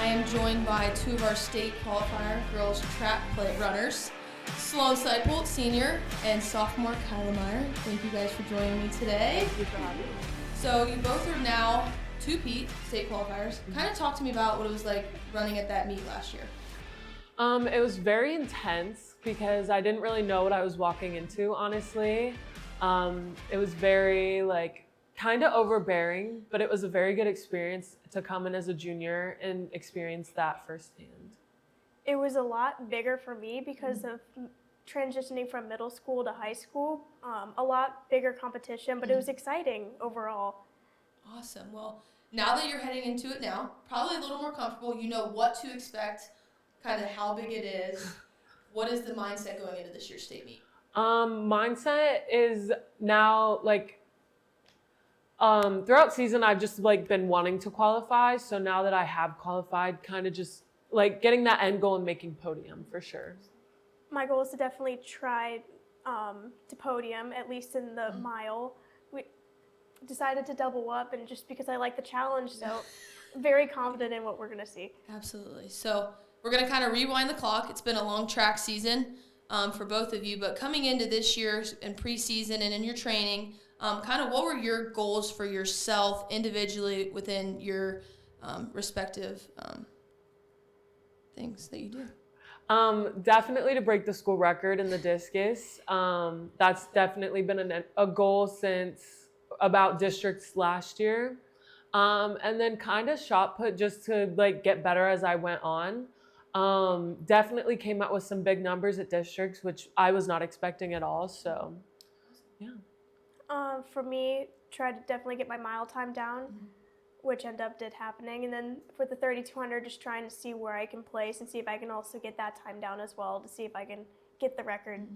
I am joined by two of our state qualifier girls track play runners, Sloan Seipelt, senior, and sophomore Kyla Meyer. Thank you guys for joining me today. Thank you for having me. So you both are now two-peat state qualifiers. Kind of talk to me about what it was like running at that meet last year. It was very intense because I didn't really know what I was walking into, honestly. It was very kind of overbearing, but it was a very good experience to come in as a junior and experience that firsthand. It was a lot bigger for me because of transitioning from middle school to high school. A lot bigger competition, but it was exciting overall. Awesome. Well, now that you're heading into it now, probably a little more comfortable, you know what to expect, kind of how big it is. What is the mindset going into this year's state meet? Mindset is now throughout season, I've just been wanting to qualify. So now that I have qualified, kind of just getting that end goal and making podium for sure. My goal is to definitely try to podium, at least in the mile. We decided to double up, and just because I like the challenge, so very confident in what we're going to see. Absolutely. So we're going to kind of rewind the clock. It's been a long track season for both of you, but coming into this year in preseason and in your training, kind of what were your goals for yourself individually within your respective things that you do? Definitely to break the school record in the discus. That's definitely been a goal since about districts last year. And then kind of shot put just to get better as I went on. Definitely came out with some big numbers at districts, which I was not expecting at all. So, yeah. For me, tried to definitely get my mile time down, which did happening. And then for the 3,200, just trying to see where I can place and see if I can also get that time down as well to see if I can get the record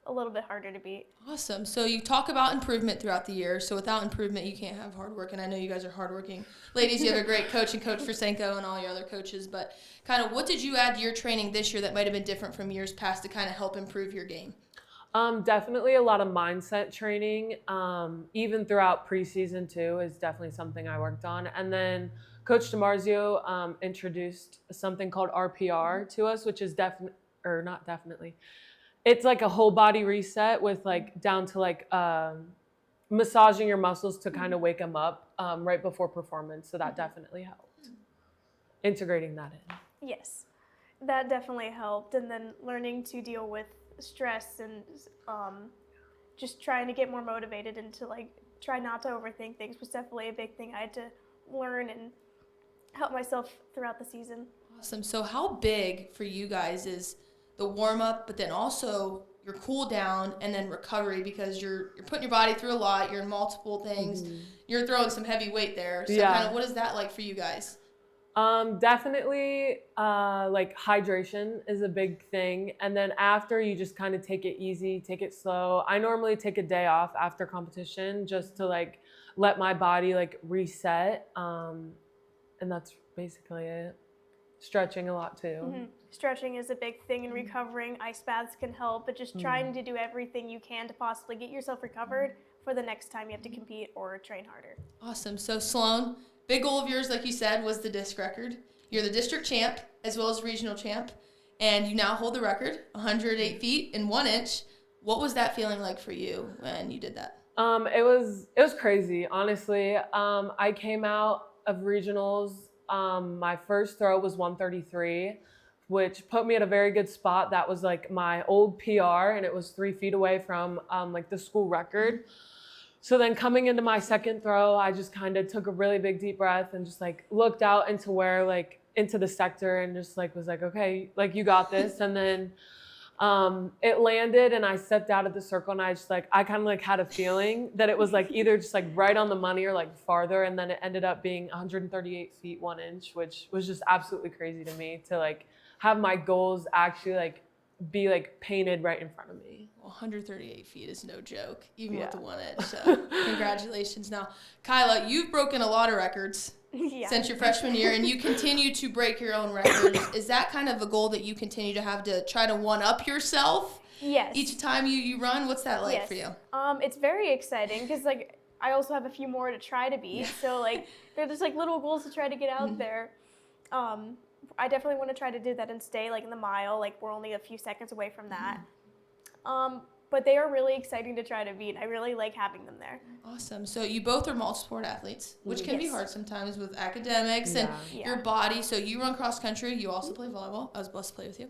a little bit harder to beat. Awesome. So you talk about improvement throughout the year. So without improvement, you can't have hard work. And I know you guys are hardworking. Ladies, you have a great coach and Coach Frasenko and all your other coaches. But kind of what did you add to your training this year that might have been different from years past to kind of help improve your game? Definitely a lot of mindset training, even throughout preseason too, is definitely something I worked on. And then Coach DiMarzio introduced something called RPR to us, which is it's like a whole body reset with down to massaging your muscles to kind of wake them up right before performance. So that definitely helped. Integrating that in. Yes, that definitely helped. And then learning to deal with stress and just trying to get more motivated and to try not to overthink things was definitely a big thing I had to learn and help myself throughout the season. Awesome. So how big for you guys is the warm-up, but then also your cool down and then recovery, because you're putting your body through a lot, you're in multiple things, you're throwing some heavy weight there. So kind of what is that like for you guys? Definitely hydration is a big thing. And then after, you just kind of take it easy, take it slow. I normally take a day off after competition just to let my body reset. And that's basically it. Stretching a lot too. Stretching is a big thing in recovering. Ice baths can help, but just trying to do everything you can to possibly get yourself recovered for the next time you have to compete or train harder. Awesome. So Sloan, big goal of yours, like you said, was the disc record. You're the district champ as well as regional champ, and you now hold the record, 108 feet and 1 inch. What was that feeling like for you when you did that? It was crazy, honestly. I came out of regionals. My first throw was 133, which put me at a very good spot. That was my old PR, and it was 3 feet away from the school record. So then coming into my second throw, I just kind of took a really big deep breath and just looked out into where into the sector and just was okay, you got this. And then it landed and I stepped out of the circle, and I just I kind of had a feeling that it was either just right on the money or farther. And then it ended up being 138 feet 1 inch, which was just absolutely crazy to me to have my goals actually be painted right in front of me. 138 feet is no joke, even with the 1 inch. So congratulations. Now, Kyla, you've broken a lot of records since your freshman year, and you continue to break your own records. Is that kind of a goal that you continue to have to try to one-up yourself? Yes. Each time you run? What's that like for you? It's very exciting because I also have a few more to try to beat. So they're just little goals to try to get out there. I definitely want to try to do that and stay like in the mile. Like we're only a few seconds away from that. But they are really exciting to try to beat. I really like having them there. Awesome. So you both are multi-sport athletes, which can be Yes. hard sometimes with academics and your body. So you run cross country. You also play volleyball. I was blessed to play with you.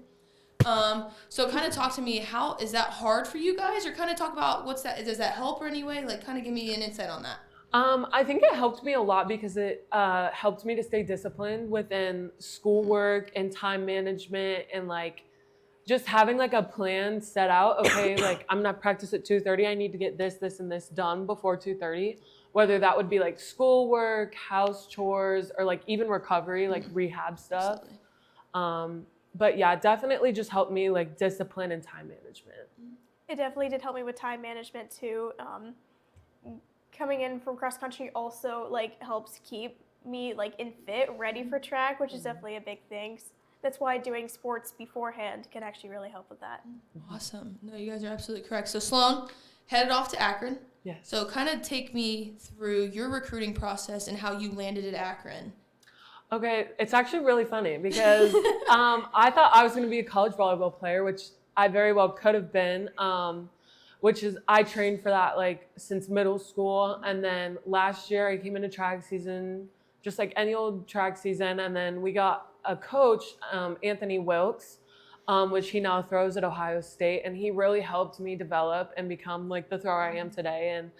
So kind of talk to me, how is that hard for you guys, or kind of talk about what's that, does that help or any way? Like kind of give me an insight on that. I think it helped me a lot because it helped me to stay disciplined within schoolwork and time management and like just having like a plan set out. Okay, like I'm gonna practice at 2:30. I need to get this, this, and this done before 2:30. Whether that would be like schoolwork, house chores, or like even recovery, like rehab stuff. Absolutely. But yeah, it definitely just helped me like discipline and time management. It definitely did help me with time management too. Coming in from cross country also like helps keep me like in fit, ready for track, which is definitely a big thing. That's why doing sports beforehand can actually really help with that. Awesome. No, you guys are absolutely correct. So Sloan headed off to Akron. Yes. So kind of take me through your recruiting process and how you landed at Akron. Okay, it's actually really funny because I thought I was going to be a college volleyball player, which I very well could have been, which is I trained for that like since middle school. And then last year I came into track season, just like any old track season. And then we got a coach, Anthony Wilkes, which he now throws at Ohio State. And he really helped me develop and become like the thrower I am today. And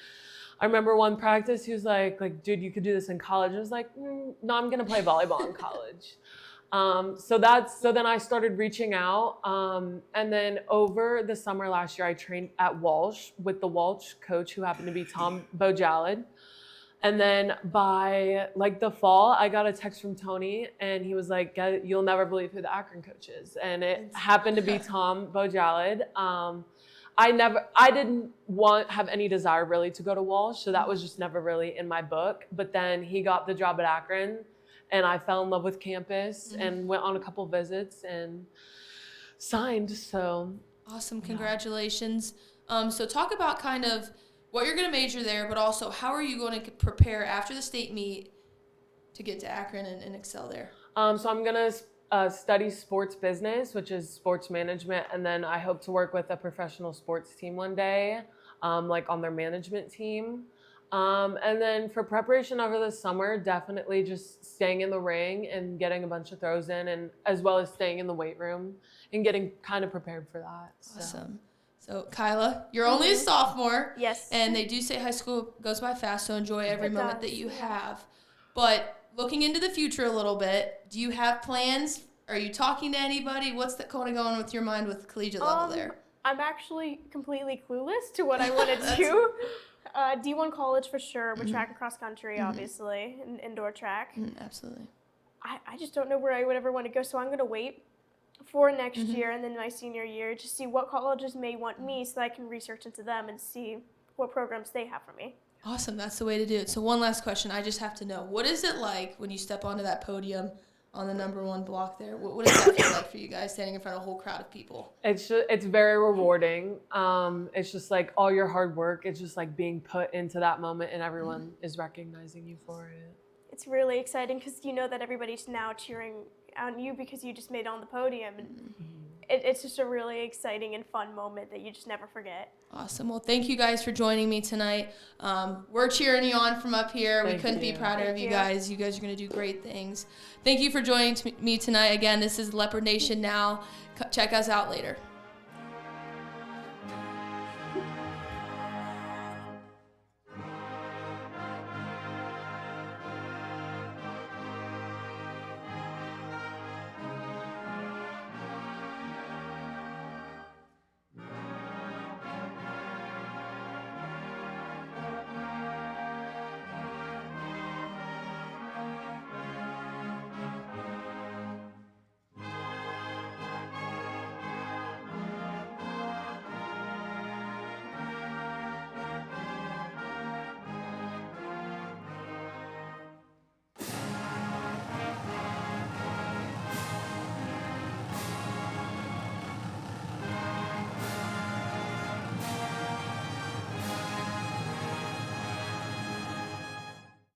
I remember one practice, he was like, dude, you could do this in college. I was like, no, I'm going to play volleyball in college. So then I started reaching out. And then over the summer last year, I trained at Walsh with the Walsh coach who happened to be Tom Bojalid. And then by like the fall, I got a text from Tony and he was like, you'll never believe who the Akron coach is. And it happened to be Tom Bojalid. I didn't have any desire really to go to Walsh, so that was just never really in my book. But then he got the job at Akron, and I fell in love with campus and went on a couple visits and signed. So awesome, congratulations. So talk about kind of what you're going to major there, but also how are you going to prepare after the state meet to get to Akron and excel there? So I'm going to study sports business, which is sports management, and then I hope to work with a professional sports team one day, like on their management team. And then for preparation over the summer, definitely just staying in the ring and getting a bunch of throws in, and as well as staying in the weight room and getting kind of prepared for that. Awesome. So Kyla, you're only a sophomore. Yes. And they do say high school goes by fast, so enjoy every moment that you have. But looking into the future a little bit, do you have plans? Are you talking to anybody? What's going on with your mind with collegiate level there? I'm actually completely clueless to what I want to do. D1 college for sure, with track and cross country, obviously, and indoor track. Absolutely. I just don't know where I would ever want to go, so I'm going to wait for next year and then my senior year to see what colleges may want me so that I can research into them and see what programs they have for me. Awesome. That's the way to do it. So one last question. I just have to know, what is it like when you step onto that podium on the #1 block there? What does that feel like for you guys standing in front of a whole crowd of people? It's very rewarding. It's just like all your hard work. It's just like being put into that moment and everyone is recognizing you for it. It's really exciting because you know that everybody's now cheering on you because you just made it on the podium. And it's just a really exciting and fun moment that you just never forget. Awesome. Well, thank you guys for joining me tonight. We're cheering you on from up here. We couldn't be prouder of you guys. You guys are going to do great things. Thank you for joining me tonight. Again, this is Leopard Nation Now. Check us out later.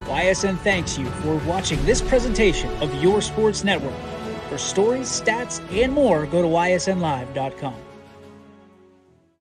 YSN thanks you for watching this presentation of Your Sports Network. For stories, stats, and more, go to ysnlive.com.